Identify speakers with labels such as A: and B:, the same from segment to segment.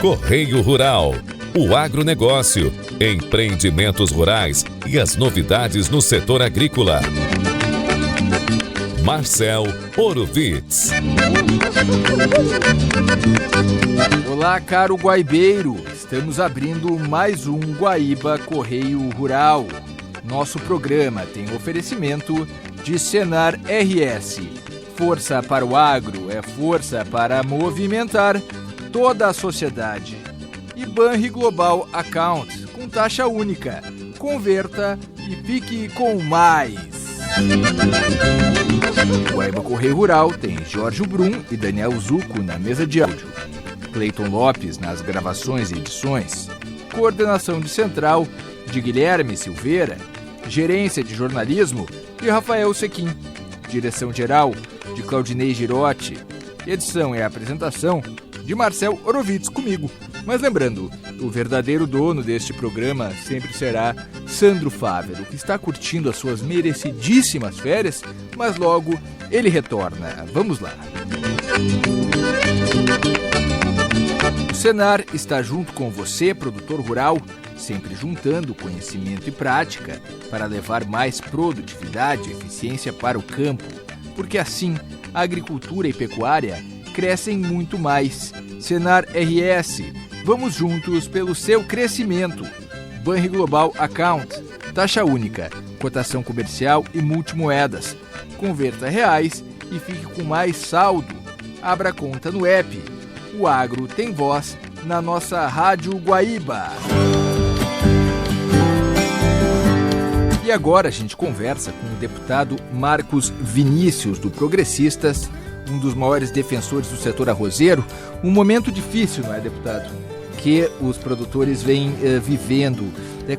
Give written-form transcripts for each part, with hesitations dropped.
A: Correio Rural, o agronegócio, empreendimentos rurais e as novidades no setor agrícola. Marcel Orovitz.
B: Olá, caro guaibeiro. Estamos abrindo mais um Guaíba Correio Rural. Nosso programa tem oferecimento de Senar RS. Força para o agro é força para movimentar toda a sociedade. E Banri Global Account, com taxa única. Converta e fique com mais. O Guaíba Correio Rural tem Jorge Brum e Daniel Zucco na mesa de áudio. Cleiton Lopes nas gravações e edições. Coordenação de central de Guilherme Silveira. Gerência de jornalismo de Rafael Sequim. Direção-geral de Claudinei Girotti. Edição e apresentação de Marcel Orovitz comigo. Mas lembrando, o verdadeiro dono deste programa sempre será Sandro Fávero, que está curtindo as suas merecidíssimas férias, mas logo ele retorna. Vamos lá. O Senar está junto com você, produtor rural, sempre juntando conhecimento e prática para levar mais produtividade e eficiência para o campo, porque assim a agricultura e pecuária crescem muito mais. Senar RS, vamos juntos pelo seu crescimento. Banri Global Account, taxa única, cotação comercial e multimoedas. Converta reais e fique com mais saldo. Abra conta no app. O agro tem voz na nossa Rádio Guaíba. E agora a gente conversa com o deputado Marcos Vinícius, do Progressistas, um dos maiores defensores do setor arrozeiro. Um momento difícil, não é, deputado? Que os produtores vêm vivendo.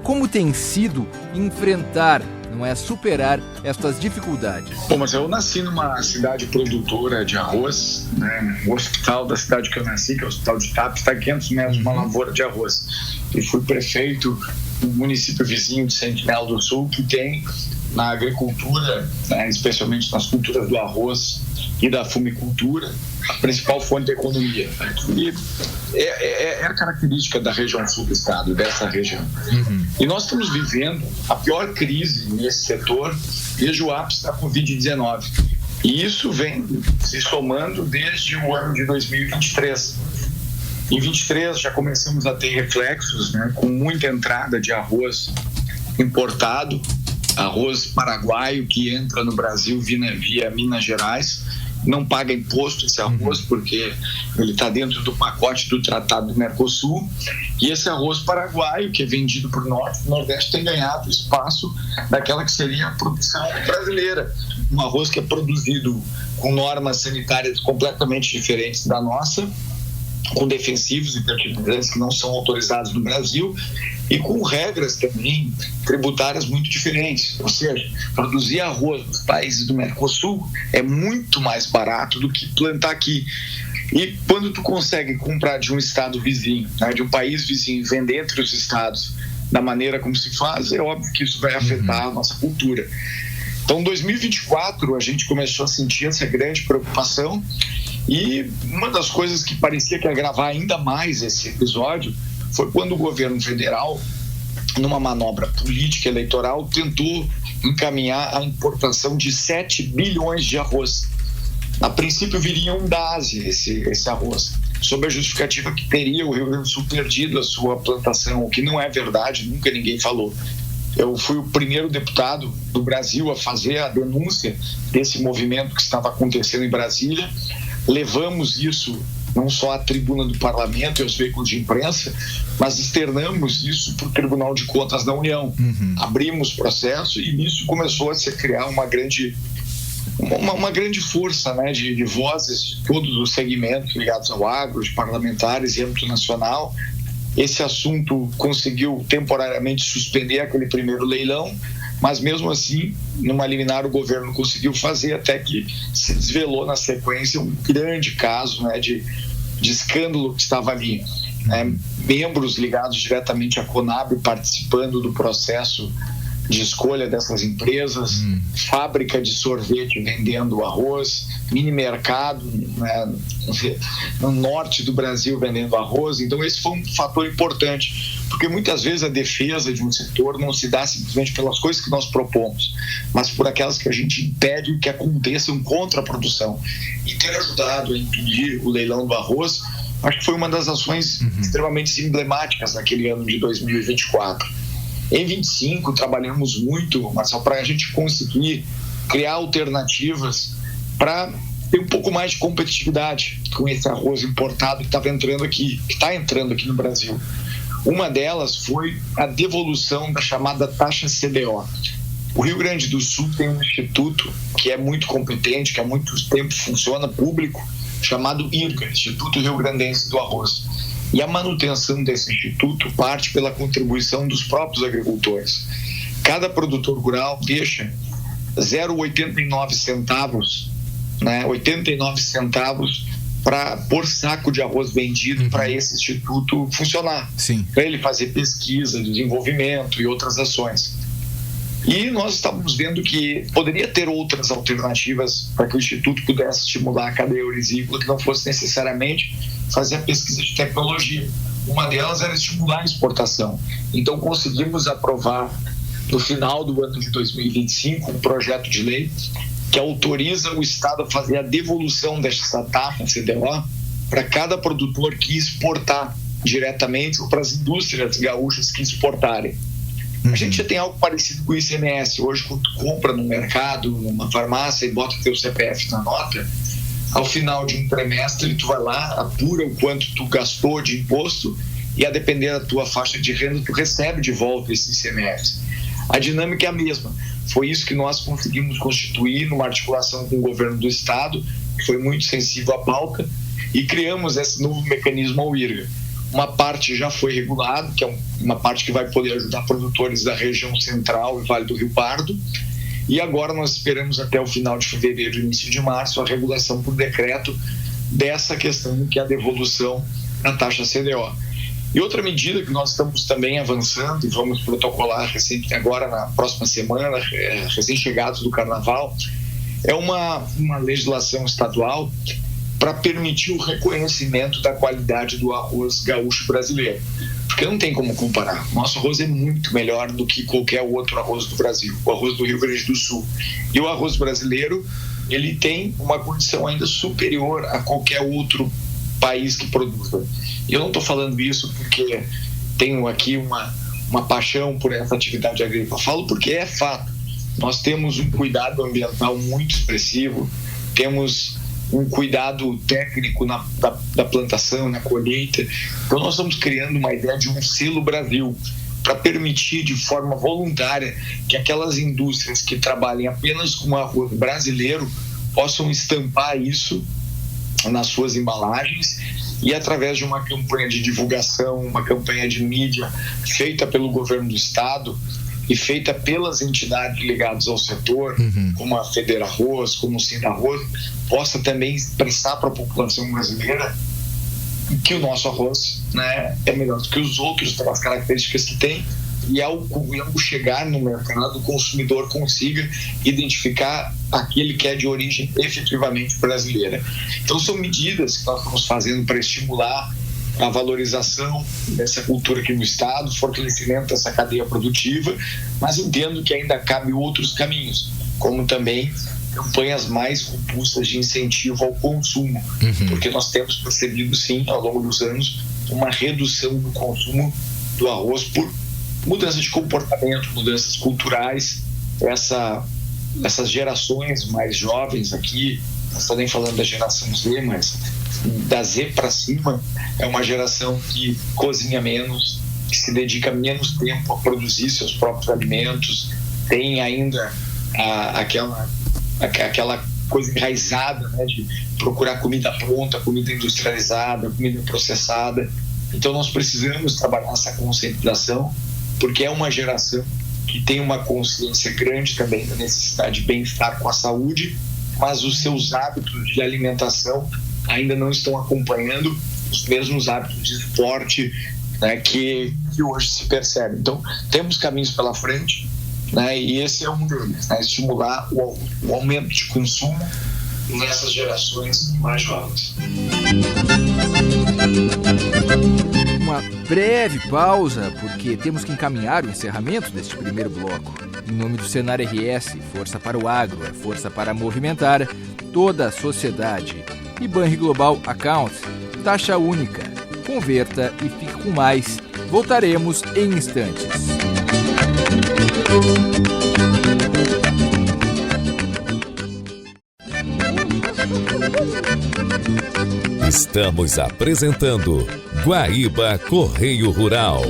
B: Como tem sido enfrentar, não é, superar estas dificuldades?
C: Bom, mas eu nasci numa cidade produtora de arroz, né? O hospital da cidade que eu nasci, que é o Hospital de Tapes, está a 500 metros de uma lavoura de arroz. E fui prefeito do município vizinho de Sentinela do Sul, que tem na agricultura, né, especialmente nas culturas do arroz e da fumicultura, a principal fonte da economia. E é a característica da região sul do estado, dessa região. E nós estamos vivendo a pior crise nesse setor desde o ápice da Covid-19. E isso vem se somando desde o ano de 2023. Em 23 já começamos a ter reflexos, né, com muita entrada de arroz importado, arroz paraguaio que entra no Brasil via Minas Gerais. Não paga imposto esse arroz porque ele está dentro do pacote do Tratado do Mercosul. E esse arroz paraguaio, que é vendido para o Norte, o Nordeste tem ganhado espaço daquela que seria a produção brasileira. Um arroz que é produzido com normas sanitárias completamente diferentes da nossa, com defensivos e fertilizantes que não são autorizados no Brasil e com regras também tributárias muito diferentes. Ou seja, produzir arroz nos países do Mercosul é muito mais barato do que plantar aqui. E quando tu consegue comprar de um estado vizinho, né, de um país vizinho, vender entre os estados da maneira como se faz, é óbvio que isso vai afetar a nossa cultura. Então, em 2024, a gente começou a sentir essa grande preocupação. E uma das coisas que parecia que ia agravar ainda mais esse episódio foi quando o governo federal, numa manobra política eleitoral, tentou encaminhar a importação de 7 bilhões de arroz. A princípio viriam da Ásia esse arroz, sob a justificativa que teria o Rio Grande do Sul perdido a sua plantação, o que não é verdade, nunca ninguém falou. Eu fui o primeiro deputado do Brasil a fazer a denúncia desse movimento que estava acontecendo em Brasília. Levamos isso não só à tribuna do parlamento e aos veículos de imprensa, mas externamos isso para o Tribunal de Contas da União. Abrimos processo e nisso começou a se criar uma grande força, né, de vozes de todos os segmentos ligados ao agro, de parlamentares e âmbito nacional. Esse assunto conseguiu temporariamente suspender aquele primeiro leilão, mas mesmo assim, numa liminar, o governo conseguiu fazer, até que se desvelou na sequência um grande caso, né, de escândalo que estava ali. Membros ligados diretamente à Conab participando do processo de escolha dessas empresas, fábrica de sorvete vendendo arroz, mini mercado, né, no norte do Brasil vendendo arroz. Então esse foi um fator importante, porque muitas vezes a defesa de um setor não se dá simplesmente pelas coisas que nós propomos, mas por aquelas que a gente impede que aconteçam contra a produção. E ter ajudado a impedir o leilão do arroz, acho que foi uma das ações extremamente emblemáticas naquele ano de 2024. Em 25, trabalhamos muito, Marcelo, para a gente conseguir criar alternativas para ter um pouco mais de competitividade com esse arroz importado que está entrando aqui no Brasil. Uma delas foi a devolução da chamada taxa CDO. O Rio Grande do Sul tem um instituto que é muito competente, que há muito tempo funciona, público, chamado IRGA, Instituto Rio Grandense do Arroz. E a manutenção desse instituto parte pela contribuição dos próprios agricultores. Cada produtor rural deixa 0,89 centavos, né, 89 centavos por saco de arroz vendido para esse instituto funcionar, para ele fazer pesquisa, desenvolvimento e outras ações. E nós estávamos vendo que poderia ter outras alternativas para que o instituto pudesse estimular a cadeia orizícola, que não fosse necessariamente fazer a pesquisa de tecnologia. Uma delas era estimular a exportação. Então conseguimos aprovar no final do ano de 2025 um projeto de lei que autoriza o Estado a fazer a devolução dessa taxa CDO para cada produtor que exportar diretamente ou para as indústrias gaúchas que exportarem. A gente já tem algo parecido com o ICMS. Hoje, quando tu compra no mercado, numa farmácia e bota teu CPF na nota, ao final de um trimestre tu vai lá, apura o quanto tu gastou de imposto e, a depender da tua faixa de renda, tu recebe de volta esse ICMS. A dinâmica é a mesma. Foi isso que nós conseguimos constituir numa articulação com o governo do Estado, que foi muito sensível à pauta, e criamos esse novo mecanismo ao IRGA. Uma parte já foi regulada, que é uma parte que vai poder ajudar produtores da região central e Vale do Rio Pardo. E agora nós esperamos até o final de fevereiro, início de março, a regulação por decreto dessa questão, que é a devolução da taxa CDO. E outra medida que nós estamos também avançando e vamos protocolar agora na próxima semana, recém-chegados do Carnaval, é uma legislação estadual para permitir o reconhecimento da qualidade do arroz gaúcho brasileiro. Porque não tem como comparar. Nosso arroz é muito melhor do que qualquer outro arroz do Brasil, o arroz do Rio Grande do Sul. E o arroz brasileiro, ele tem uma condição ainda superior a qualquer outro país que produza. E eu não estou falando isso porque tenho aqui uma paixão por essa atividade agrícola. Falo porque é fato. Nós temos um cuidado ambiental muito expressivo, temos um cuidado técnico da plantação, na colheita. Então nós estamos criando uma ideia de um selo Brasil para permitir de forma voluntária que aquelas indústrias que trabalhem apenas com arroz brasileiro possam estampar isso nas suas embalagens e, através de uma campanha de divulgação, uma campanha de mídia feita pelo governo do estado e feita pelas entidades ligadas ao setor, como a Federarroz, como o Sindarroz, possa também expressar para a população brasileira que o nosso arroz, né, é melhor do que os outros pelas características que tem, e ao chegar no mercado o consumidor consiga identificar aquele que é de origem efetivamente brasileira. Então são medidas que nós estamos fazendo para estimular a valorização dessa cultura aqui no estado, fortalecimento dessa cadeia produtiva, mas entendo que ainda cabe outros caminhos, como também campanhas mais robustas de incentivo ao consumo, porque nós temos percebido sim, ao longo dos anos, uma redução do consumo do arroz por mudanças de comportamento, mudanças culturais. Essas gerações mais jovens aqui, não estou nem falando da geração Z, mas da Z para cima, é uma geração que cozinha menos, que se dedica menos tempo a produzir seus próprios alimentos, tem ainda aquela coisa enraizada, né, de procurar comida pronta, comida industrializada, comida processada. Então nós precisamos trabalhar essa conscientização, porque é uma geração que tem uma consciência grande também da necessidade de bem-estar com a saúde, mas os seus hábitos de alimentação ainda não estão acompanhando os mesmos hábitos de esporte, né, que hoje se percebe. Então, temos caminhos pela frente. né? E esse é um deles, né? Estimular o aumento de consumo nessas gerações mais jovens.
B: Uma breve pausa, porque temos que encaminhar o encerramento deste primeiro bloco. Em nome do Senar RS, força para o agro, é força para movimentar toda a sociedade. E Banri Global Account, taxa única. Converta e fique com mais. Voltaremos em instantes.
A: Estamos apresentando Guaíba Correio Rural.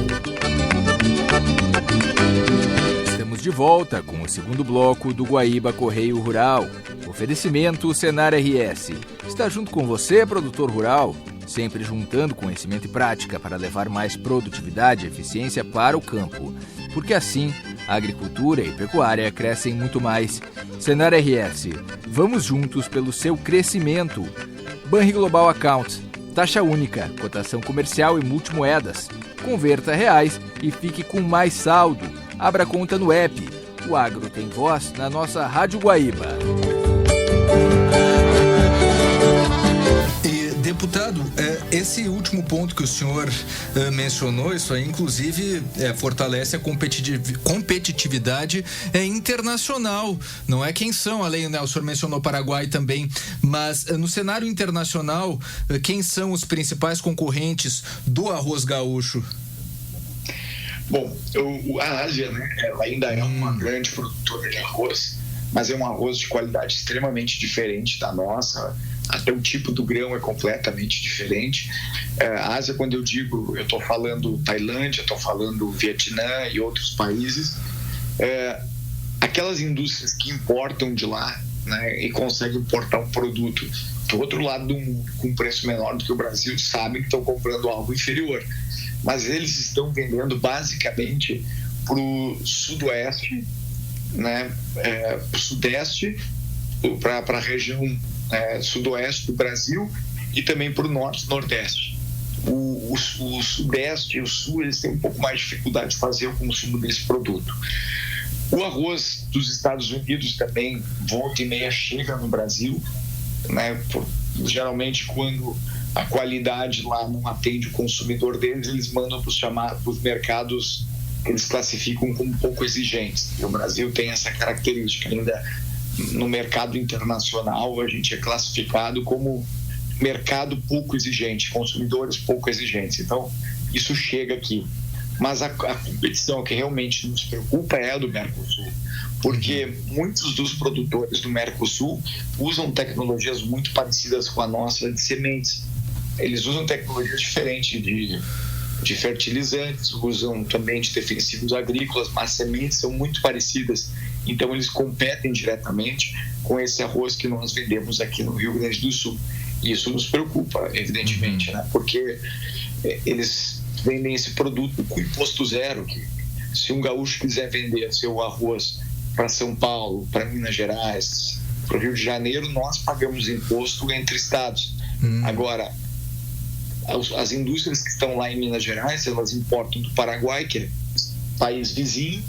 B: Estamos de volta com o segundo bloco do Guaíba Correio Rural. Oferecimento Senar RS. Está junto com você, produtor rural, sempre juntando conhecimento e prática para levar mais produtividade e eficiência para o campo. Porque assim, a agricultura e pecuária crescem muito mais. Senar RS, vamos juntos pelo seu crescimento. Banri Global Account, taxa única, cotação comercial e multimoedas. Converta reais e fique com mais saldo. Abra conta no app. O agro tem voz na nossa Rádio Guaíba.
D: Deputado, esse último ponto que o senhor mencionou, isso aí inclusive fortalece a competitividade internacional. Não é quem são, além, né, o senhor mencionou o Paraguai também, mas no cenário internacional, quem são os principais concorrentes do arroz gaúcho?
C: Bom, a Ásia, né, ela ainda é uma grande produtora de arroz, mas é um arroz de qualidade extremamente diferente da nossa. Até o tipo do grão é completamente diferente. A Ásia, quando eu digo, eu estou falando Tailândia, estou falando Vietnã e outros países. Aquelas indústrias que importam de lá, né, e conseguem importar um produto do outro lado do mundo com um preço menor do que o Brasil, sabem que estão comprando algo inferior. Mas eles estão vendendo basicamente para o sudoeste, né, para o sudeste, para a região sudoeste do Brasil e também para o norte e nordeste. O sudeste e o sul, eles têm um pouco mais de dificuldade de fazer o consumo desse produto. O arroz dos Estados Unidos também, volta e meia, chega no Brasil, né? Geralmente, quando a qualidade lá não atende o consumidor deles, eles mandam para os mercados que eles classificam como pouco exigentes. E o Brasil tem essa característica ainda. No mercado internacional, a gente é classificado como mercado pouco exigente, consumidores pouco exigentes. Então, isso chega aqui. Mas a competição que realmente nos preocupa é a do Mercosul, porque muitos dos produtores do Mercosul usam tecnologias muito parecidas com a nossa de sementes. Eles usam tecnologias diferentes de fertilizantes, usam também de defensivos agrícolas, mas as sementes são muito parecidas. Então, eles competem diretamente com esse arroz que nós vendemos aqui no Rio Grande do Sul. E isso nos preocupa, evidentemente, né? Porque eles vendem esse produto com imposto zero. Que, se um gaúcho quiser vender seu arroz para São Paulo, para Minas Gerais, para o Rio de Janeiro, nós pagamos imposto entre estados. Agora, as indústrias que estão lá em Minas Gerais, elas importam do Paraguai, que é país vizinho,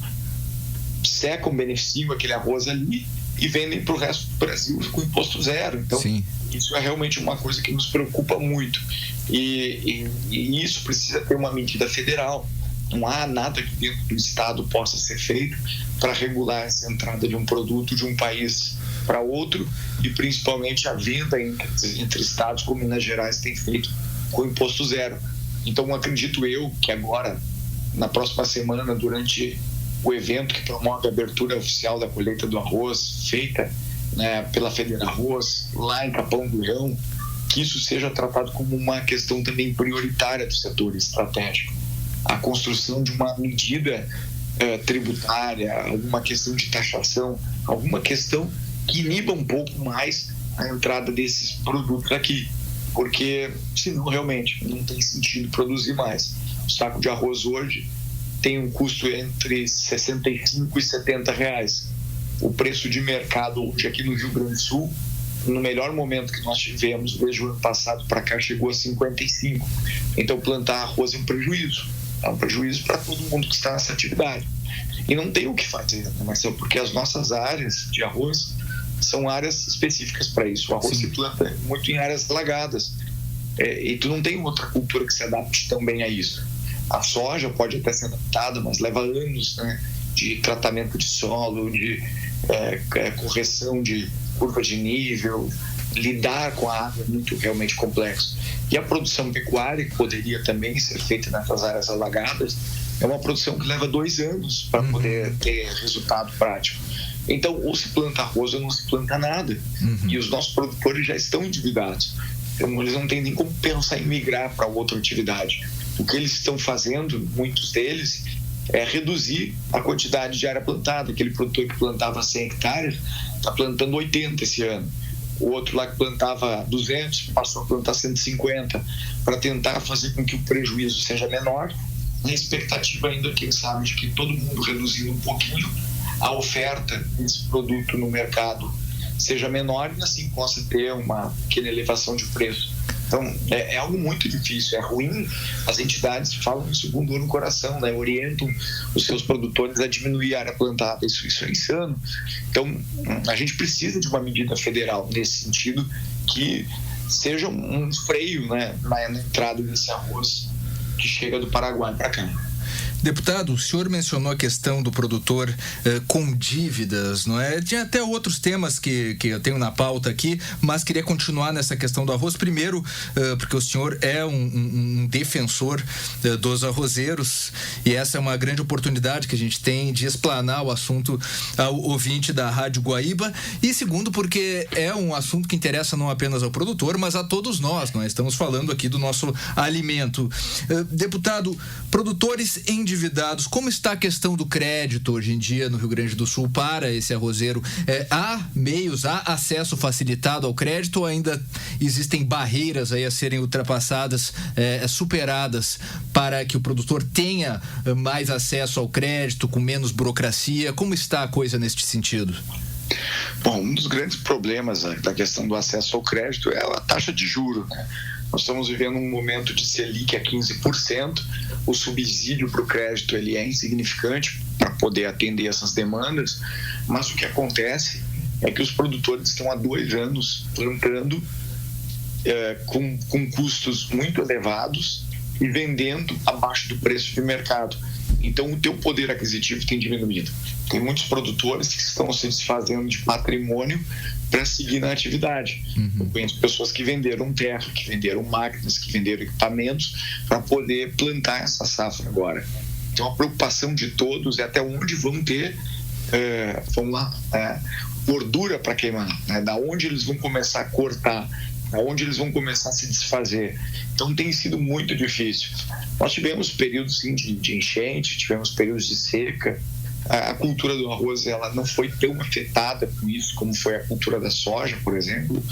C: secam, beneficiam aquele arroz ali e vendem para o resto do Brasil com imposto zero. Então, sim, isso é realmente uma coisa que nos preocupa muito. E isso precisa ter uma medida federal. Não há nada que dentro do Estado possa ser feito para regular essa entrada de um produto de um país para outro, e principalmente a venda entre estados, como Minas Gerais tem feito, com imposto zero. Então, acredito eu que agora, na próxima semana, durante o evento que promove a abertura oficial da colheita do arroz, feita, né, pela FederArroz, lá em Capão do Leão, que isso seja tratado como uma questão também prioritária do setor estratégico. A construção de uma medida tributária, alguma questão de taxação, alguma questão que iniba um pouco mais a entrada desses produtos aqui, porque senão realmente não tem sentido produzir mais. O saco de arroz hoje tem um custo entre 65 e 70 reais. O preço de mercado hoje aqui no Rio Grande do Sul, no melhor momento que nós tivemos desde o ano passado para cá, chegou a 55. Então, plantar arroz é um prejuízo para todo mundo que está nessa atividade. E não tem o que fazer, né, Marcelo? Porque as nossas áreas de arroz são áreas específicas para isso. O arroz se planta muito em áreas alagadas. E tu não tem outra cultura que se adapte tão bem a isso. A soja pode até ser adaptada, mas leva anos, né, de tratamento de solo, de correção de curva de nível, lidar com a água é muito realmente complexo. E a produção pecuária, que poderia também ser feita nessas áreas alagadas, é uma produção que leva 2 anos para poder ter resultado prático. Então, ou se planta arroz ou não se planta nada. E os nossos produtores já estão endividados. Então, eles não têm nem como pensar em migrar para outra atividade. O que eles estão fazendo, muitos deles, é reduzir a quantidade de área plantada. Aquele produtor que plantava 100 hectares está plantando 80 esse ano. O outro lá que plantava 200 passou a plantar 150, para tentar fazer com que o prejuízo seja menor, na expectativa ainda, quem sabe, de que todo mundo reduzindo um pouquinho a oferta desse produto no mercado seja menor e assim possa ter uma pequena elevação de preço. Então, é algo muito difícil, é ruim. As entidades falam isso com dor no coração, né? Orientam os seus produtores a diminuir a área plantada. Isso é insano. Então, a gente precisa de uma medida federal nesse sentido, que seja um freio, né, na entrada desse arroz que chega do Paraguai para cá.
D: Deputado, o senhor mencionou a questão do produtor com dívidas, não é? Tinha até outros temas que eu tenho na pauta aqui, mas queria continuar nessa questão do arroz. Primeiro, porque o senhor é um defensor dos arrozeiros, e essa é uma grande oportunidade que a gente tem de explanar o assunto ao ouvinte da Rádio Guaíba. E segundo, porque é um assunto que interessa não apenas ao produtor, mas a todos nós. Nós estamos falando aqui do nosso alimento. Deputado, produtores endividados, como está a questão do crédito hoje em dia no Rio Grande do Sul para esse arrozeiro? Há meios, há acesso facilitado ao crédito, ou ainda existem barreiras aí a serem ultrapassadas, superadas, para que o produtor tenha mais acesso ao crédito, com menos burocracia? Como está a coisa neste sentido?
C: Bom, um dos grandes problemas da questão do acesso ao crédito é a taxa de juros, né? Nós estamos vivendo um momento de Selic a 15%, o subsídio para o crédito ele é insignificante para poder atender essas demandas, mas o que acontece é que os produtores estão há 2 anos plantando com custos muito elevados e vendendo abaixo do preço de mercado. Então, o teu poder aquisitivo tem diminuído. Tem muitos produtores que estão se desfazendo de patrimônio para seguir na atividade. Eu conheço pessoas que venderam terra, que venderam máquinas, que venderam equipamentos para poder plantar essa safra agora. Então, a preocupação de todos é até onde vão ter gordura para queimar, né? Da onde eles vão começar a cortar, onde eles vão começar a se desfazer. Então tem sido muito difícil. Nós tivemos períodos sim, de enchente, tivemos períodos de seca. A cultura do arroz ela não foi tão afetada com isso como foi a cultura da soja, por exemplo,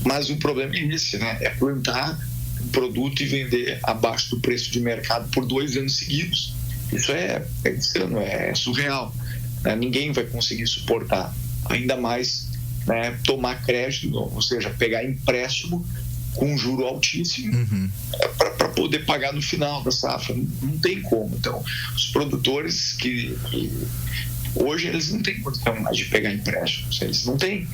C: mas o problema é esse, né? É plantar um produto e vender abaixo do preço de mercado por 2 anos seguidos. Isso é insano, é surreal, né? Ninguém vai conseguir suportar, ainda mais, né, tomar crédito, ou seja, pegar empréstimo com juro altíssimo para poder pagar no final da safra. Não tem como. Então, os produtores que hoje eles não têm condição mais de pegar empréstimos, eles não têm,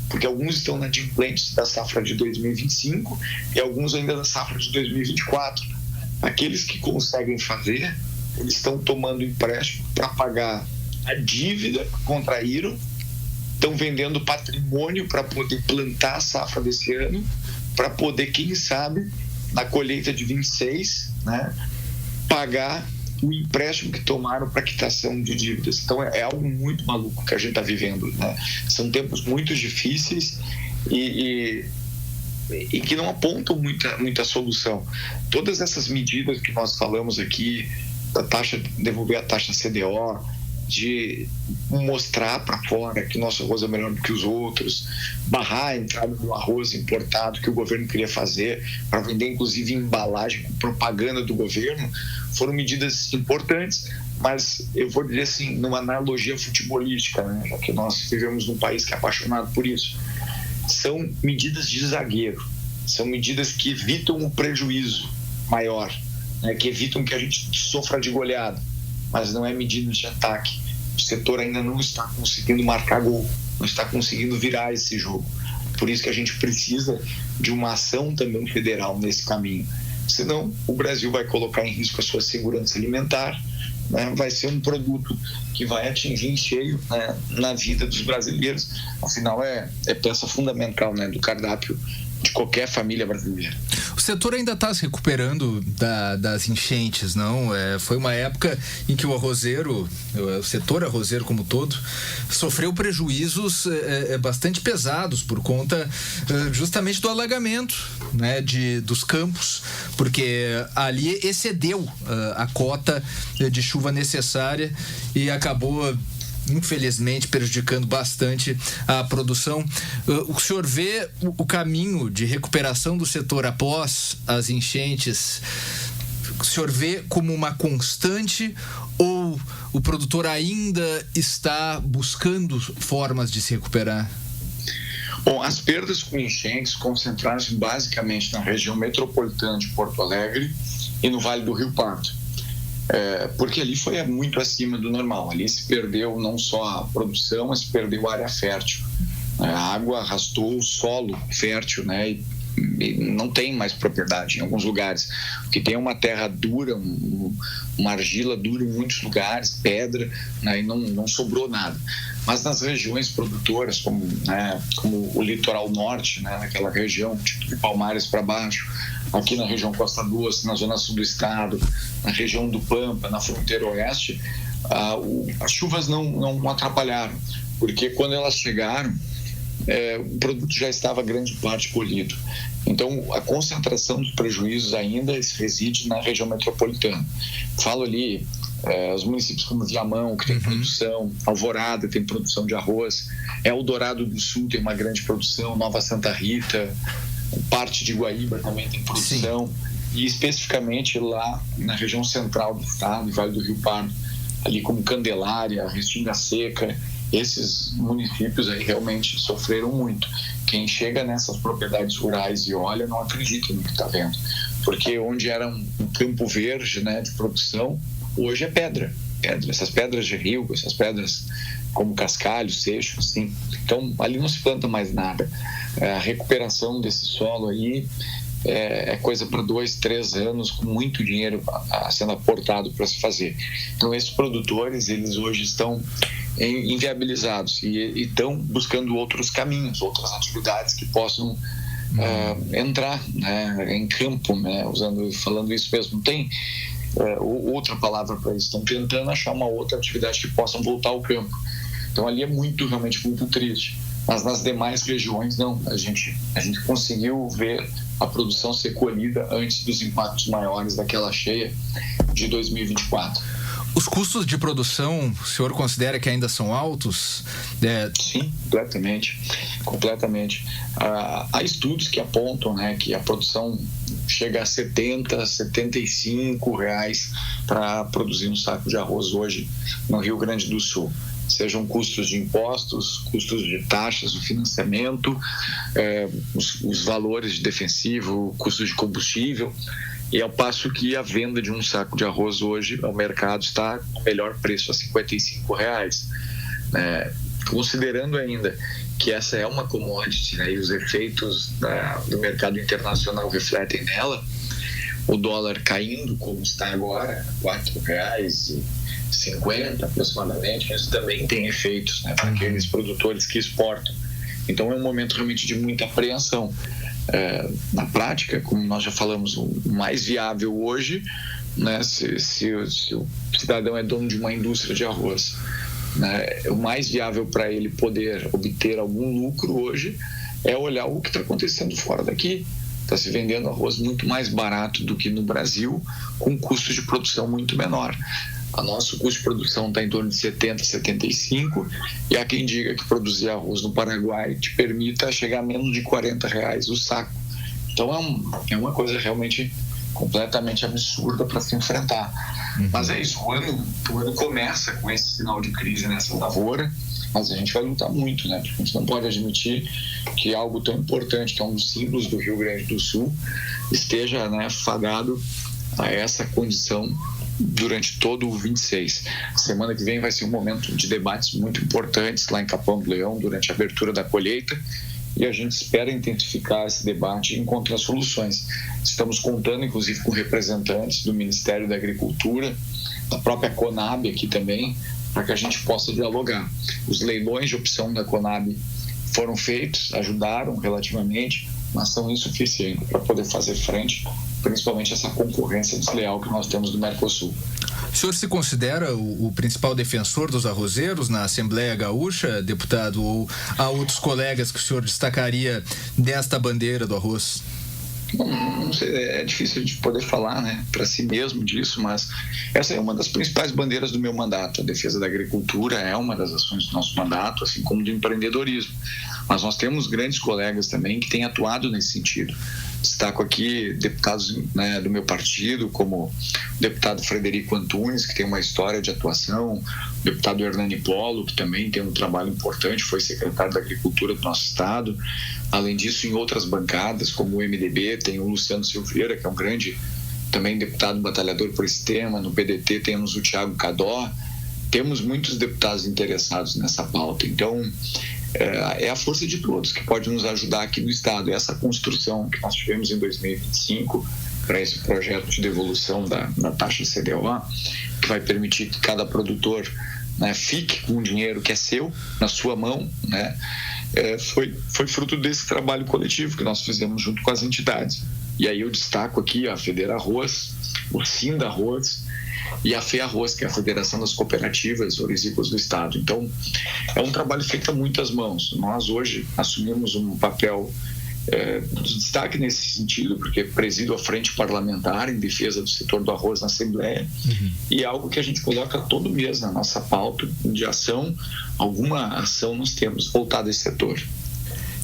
C: porque alguns estão inadimplentes da safra de 2025 e alguns ainda da safra de 2024. Aqueles que conseguem fazer, eles estão tomando empréstimo para pagar a dívida que contraíram, estão vendendo patrimônio para poder plantar a safra desse ano, para poder, quem sabe, na colheita de 26, né, pagar o empréstimo que tomaram para quitação de dívidas. Então é algo muito maluco que a gente está vivendo, né? São tempos muito difíceis e que não apontam muita solução. Todas essas medidas que nós falamos aqui, da taxa, devolver a taxa CDO, de mostrar para fora que nosso arroz é melhor do que os outros, barrar a entrada do arroz importado que o governo queria fazer para vender inclusive embalagem com propaganda do governo, foram medidas importantes, mas eu vou dizer assim, numa analogia futebolística, né, já que nós vivemos num país que é apaixonado por isso, são medidas de zagueiro, são medidas que evitam o prejuízo maior, né, que evitam que a gente sofra de goleada. mas não é medida de ataque. O setor ainda não está conseguindo marcar gol, não está conseguindo virar esse jogo. Por isso que a gente precisa de uma ação também federal nesse caminho. Senão, o Brasil vai colocar em risco a sua segurança alimentar, né? Vai ser um produto que vai atingir em cheio, né, na vida dos brasileiros. Afinal, é peça fundamental, né, do cardápio de qualquer família brasileira.
D: O setor ainda está se recuperando das enchentes, não? Foi uma época em que o setor arrozeiro como todo, sofreu prejuízos bastante pesados por conta justamente do alagamento, né, dos campos, porque ali excedeu a cota de chuva necessária e acabou, infelizmente, prejudicando bastante a produção. O senhor vê o caminho de recuperação do setor após as enchentes? O senhor vê como uma constante ou o produtor ainda está buscando formas de se recuperar?
C: Bom, as perdas com enchentes concentraram-se basicamente na região metropolitana de Porto Alegre e no Vale do Rio Pardo. Porque ali foi muito acima do normal. Ali se perdeu não só a produção, mas se perdeu a área fértil. A água arrastou o solo fértil, né? E não tem mais propriedade em alguns lugares. O que tem é uma terra dura, uma argila dura em muitos lugares, pedra, né? E não sobrou nada. Mas nas regiões produtoras, como o litoral norte, né? Naquela região, tipo de Palmares para baixo, aqui na região Costa Doce, na zona sul do estado, na região do Pampa, na fronteira oeste, as chuvas não atrapalharam, porque quando elas chegaram, o produto já estava grande parte colhido. Então, a concentração dos prejuízos ainda reside na região metropolitana. Falo ali, os municípios como Viamão, que tem produção, Alvorada tem produção de arroz, Eldorado do Sul tem uma grande produção, Nova Santa Rita, parte de Guaíba também tem produção. Sim. E especificamente lá na região central do estado, Vale do Rio Pardo, ali como Candelária, Restinga Seca, esses municípios aí realmente sofreram muito. Quem chega nessas propriedades rurais e olha não acredita no que está vendo, porque onde era um campo verde, né, de produção, hoje é pedra. Essas pedras de rio, essas pedras como cascalho, seixo, assim. Então ali não se planta mais nada. A recuperação desse solo aí é coisa para 2, 3 anos, com muito dinheiro sendo aportado para se fazer. Então esses produtores, eles hoje estão inviabilizados e estão buscando outros caminhos, outras atividades que possam entrar, né, em campo, né, falando isso mesmo. Não tem outra palavra para isso. Estão tentando achar uma outra atividade que possam voltar ao campo. Então ali é realmente muito triste. Mas nas demais regiões não. A gente conseguiu ver a produção ser colhida antes dos impactos maiores daquela cheia de 2024.
D: Os custos de produção, o senhor considera que ainda são altos?
C: Sim, completamente. Há estudos que apontam, né, que a produção chega a R$70, R$75 para produzir um saco de arroz hoje no Rio Grande do Sul. Sejam custos de impostos, custos de taxas, o financiamento, os valores de defensivo, custos de combustível. E ao passo que a venda de um saco de arroz hoje ao mercado está com o melhor preço a R$55. Considerando ainda que essa é uma commodity, né, e os efeitos do mercado internacional refletem nela, o dólar caindo como está agora, R$4,50 aproximadamente, isso também tem efeitos, né, para aqueles produtores que exportam. Então é um momento realmente de muita apreensão. Na prática, como nós já falamos, o mais viável hoje, né, se o cidadão é dono de uma indústria de arroz, né, o mais viável para ele poder obter algum lucro hoje é olhar o que está acontecendo fora daqui. Está se vendendo arroz muito mais barato do que no Brasil, com custo de produção muito menor. O nosso custo de produção está em torno de 70, 75, e há quem diga que produzir arroz no Paraguai te permita chegar a menos de R$40 o saco. Então é uma coisa realmente completamente absurda para se enfrentar. Mas é isso, o ano começa com esse sinal de crise nessa lavoura, mas a gente vai lutar muito, né? Porque a gente não pode admitir que algo tão importante, que é um dos símbolos do Rio Grande do Sul, esteja, né, fadado a essa condição durante todo o 26. Semana que vem vai ser um momento de debates muito importantes lá em Capão do Leão, durante a abertura da colheita, e a gente espera intensificar esse debate e encontrar soluções. Estamos contando, inclusive, com representantes do Ministério da Agricultura, da própria Conab aqui também, para que a gente possa dialogar. Os leilões de opção da Conab foram feitos, ajudaram relativamente, mas são insuficientes para poder fazer frente, principalmente essa concorrência desleal que nós temos do Mercosul.
D: O senhor se considera o principal defensor dos arrozeiros na Assembleia Gaúcha, deputado, ou há outros colegas que o senhor destacaria desta bandeira do arroz?
C: Não sei, é difícil de poder falar, né, para si mesmo disso, mas essa é uma das principais bandeiras do meu mandato. A defesa da agricultura é uma das ações do nosso mandato, assim como do empreendedorismo. Mas nós temos grandes colegas também que têm atuado nesse sentido. Destaco aqui deputados, né, do meu partido, como o deputado Frederico Antunes, que tem uma história de atuação, o deputado Hernani Polo, que também tem um trabalho importante, foi secretário da Agricultura do nosso estado. Além disso, em outras bancadas, como o MDB, tem o Luciano Silveira, que é um grande também deputado batalhador por esse tema. No PDT temos o Thiago Cadó. Temos muitos deputados interessados nessa pauta. Então, é a força de todos que pode nos ajudar aqui no estado. Essa construção que nós tivemos em 2025 para esse projeto de devolução da taxa CDO, que vai permitir que cada produtor, né, fique com o dinheiro que é seu, na sua mão, né, foi fruto desse trabalho coletivo que nós fizemos junto com as entidades. E aí eu destaco aqui a Federarroz, o Sindarroz e a FEArroz, que é a Federação das Cooperativas Orizícolas do Estado. Então, é um trabalho feito a muitas mãos. Nós hoje assumimos um papel de destaque nesse sentido, porque presido a frente parlamentar em defesa do setor do arroz na Assembleia, e é algo que a gente coloca todo mês na nossa pauta de ação. Alguma ação nós temos voltada a esse setor.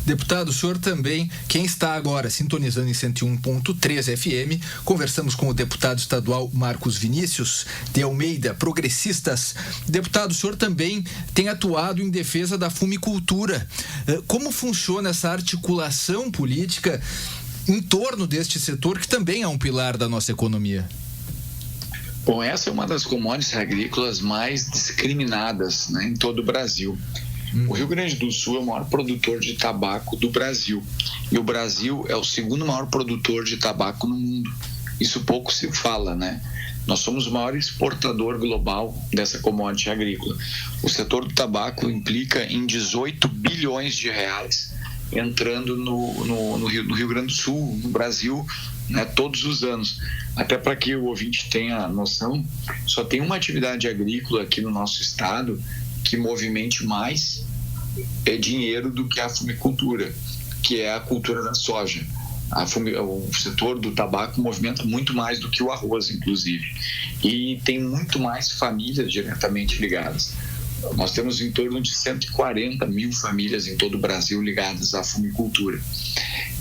D: Deputado, o senhor também, quem está agora sintonizando em 101.3 FM, conversamos com o deputado estadual Marcos Vinícius de Almeida, Progressistas. Deputado, o senhor também tem atuado em defesa da fumicultura. Como funciona essa articulação política em torno deste setor, que também é um pilar da nossa economia?
C: Bom, essa é uma das commodities agrícolas mais discriminadas, né, em todo o Brasil. O Rio Grande do Sul é o maior produtor de tabaco do Brasil. E o Brasil é o segundo maior produtor de tabaco no mundo. Isso pouco se fala, né? Nós somos o maior exportador global dessa commodity agrícola. O setor do tabaco implica em 18 bilhões de reais entrando no Rio Grande do Sul, no Brasil, né, todos os anos. Até para que o ouvinte tenha noção, só tem uma atividade agrícola aqui no nosso estado que movimente mais dinheiro do que a fumicultura, que é a cultura da soja. O setor do tabaco movimenta muito mais do que o arroz, inclusive, e tem muito mais famílias diretamente ligadas. Nós temos em torno de 140 mil famílias em todo o Brasil ligadas à fumicultura.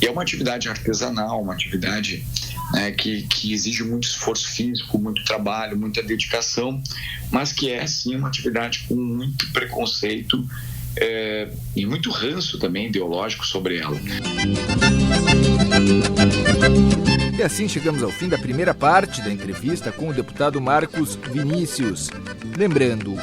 C: E é uma atividade artesanal, uma atividade, né, que exige muito esforço físico, muito trabalho, muita dedicação, mas que é, sim, uma atividade com muito preconceito e muito ranço também ideológico sobre ela.
B: E assim chegamos ao fim da primeira parte da entrevista com o deputado Marcos Vinícius. Lembrando,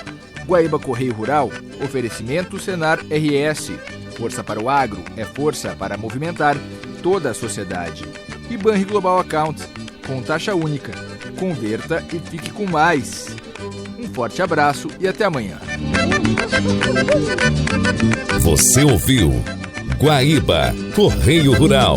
B: Guaíba Correio Rural, oferecimento Senar RS. Força para o agro é força para movimentar toda a sociedade. E Banri Global Account, com taxa única. Converta e fique com mais. Um forte abraço e até amanhã.
A: Você ouviu Guaíba Correio Rural.